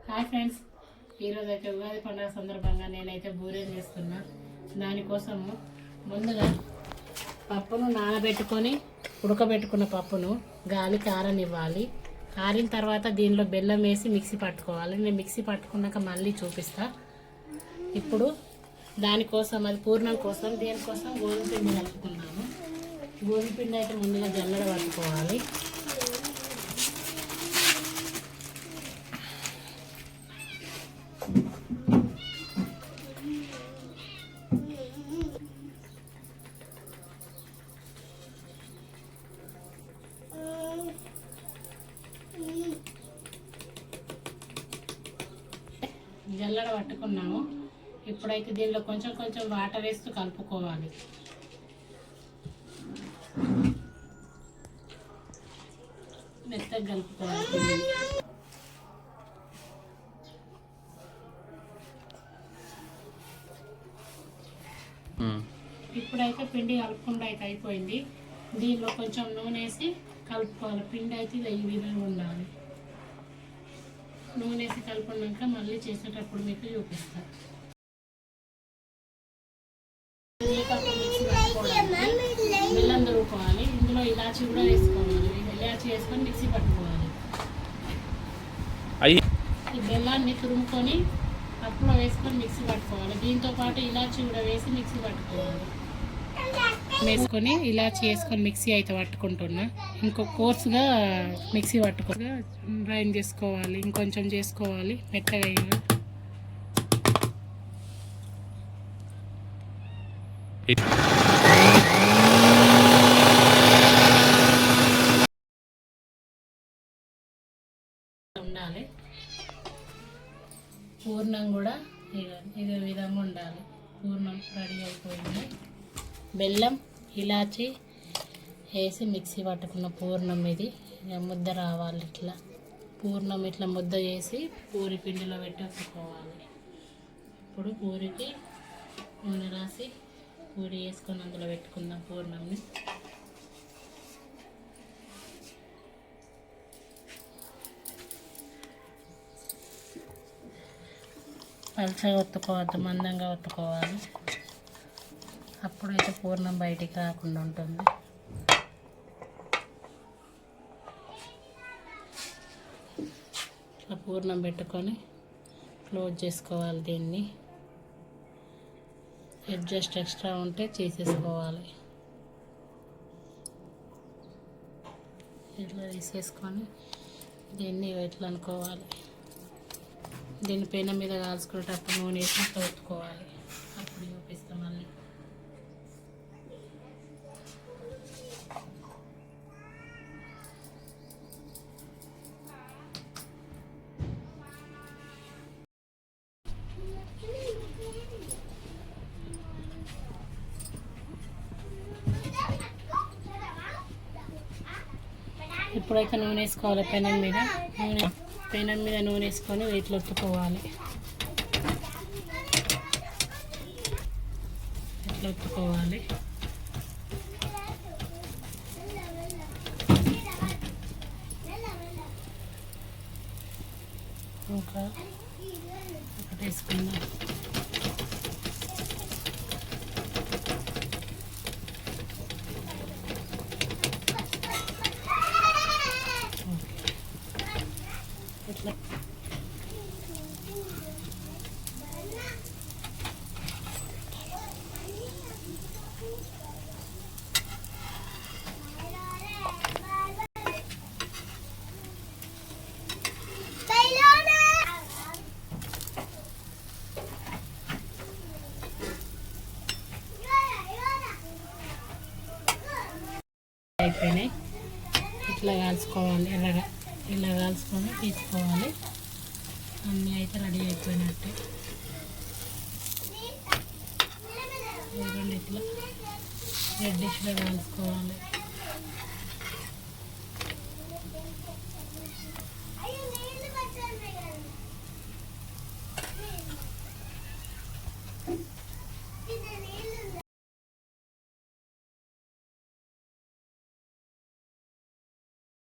Hi friends, ఈరోజు అయితే ఉగాది పండుగ సందర్భంగా నేనైతే బూరెలు చేస్తున్నా. దానికోసము ముందుగా పప్పును నానబెట్టుకొని ఉడకబెట్టుకున్న పప్పును గాలి కారనివ్వాలి. కారిన తర్వాత దీనిలో బెల్లం వేసి మిక్సీ పట్టుకోవాలి. నేను మిక్సీ పట్టుకున్నాక మళ్ళీ చూపిస్తా. ఇప్పుడు దానికోసం అది పూర్ణం కోసం దీనికోసం గోధుమ పిండి కలుపుకున్నాను. గోధుమ పిండి అయితే ముందుగా జల్లెడ పట్టుకోవాలి. జల్లెడ పట్టుకున్నాము. ఇప్పుడైతే దీనిలో కొంచెం కొంచెం వాటర్ వేస్తూ కలుపుకోవాలి. మెత్తగా కలుపుకోవాలి. ఇప్పుడైతే పిండి కలుపుకుండా అయితే అయిపోయింది. దీనిలో కొంచెం నూనె వేసి కలుపుకోవాలి. పిండి అయితే ఈ విధంగా ఉండాలి. నూనె వేసి కలుపుకున్నాక మళ్ళీ చేసేటప్పుడు మీకు చూపిస్తా. బెల్లం దురుకోవాలి. ఇందులో ఇలాచి కూడా వేసుకోవాలి. ఇలాచి వేసుకొని మిక్సీ పట్టుకోవాలి. ఈ బెల్లాన్ని తురుముకొని పప్పులో వేసుకొని మిక్సీ పట్టుకోవాలి. దీంతో పాటు ఇలాచి కూడా వేసి మిక్సీ పట్టుకోవాలి. వేసుకొని ఇలాచి వేసుకొని మిక్సీ అయితే పట్టుకుంటున్నా. ఇంకో కోర్సుగా మిక్సీ పట్టుకోగా గ్రైండ్ చేసుకోవాలి. ఇంకొంచెం చేసుకోవాలి మెత్తగా. ఉండాలి. పూర్ణం కూడా ఇదే విధంగా ఉండాలి. పూర్ణం రెడీ అయిపోయింది. బెల్లం ఇలాచి వేసి మిక్సీ పట్టుకున్న పూర్ణం ఇది ముద్ద రావాలి. ఇట్లా పూర్ణం ఇట్లా ముద్ద చేసి పూరి పిండిలో పెట్టుకోవాలి. ఇప్పుడు పూరికి నూనె రాసి పూరి వేసుకొని అందులో పెట్టుకుందాం పూర్ణంని. పలచగా ఒత్తుకోవద్దు, మందంగా ఒత్తుకోవాలి. అప్పుడైతే పూర్ణం బయటికి రాకుండా ఉంటుంది. ఇట్లా పూర్ణం పెట్టుకొని క్లోజ్ చేసుకోవాలి. దీన్ని అడ్జస్ట్ ఎక్స్ట్రా ఉంటే తీసేసుకోవాలి. ఇట్లా తీసేసుకొని దీన్ని ఇట్లా అనుకోవాలి. దీన్ని పెనం మీద కాల్చుకునేటప్పుడు నూనె వేసి తోడుకోవాలి. అప్పుడు చూపిస్తాం మళ్ళీ. ఇప్పుడైతే నూనె వేసుకోవాలి. పెనం మీద నూనె వేసుకొని వీటిలో ఒత్తుకోవాలి. ఇట్లా ఒత్తుకోవాలి. ఇంకా ఒకటి వేసుకుందాం. ఇట్లా అయిపోయినాయి. ఇట్లా కాల్చుకోవాలి. ఎర్రగా ఇలా కాల్చుకొని తీసుకోవాలి. అన్నీ అయితే రెడీ అయిపోయినట్టే. ఇట్లా రెడ్డిష్గా కాల్చుకోవాలి.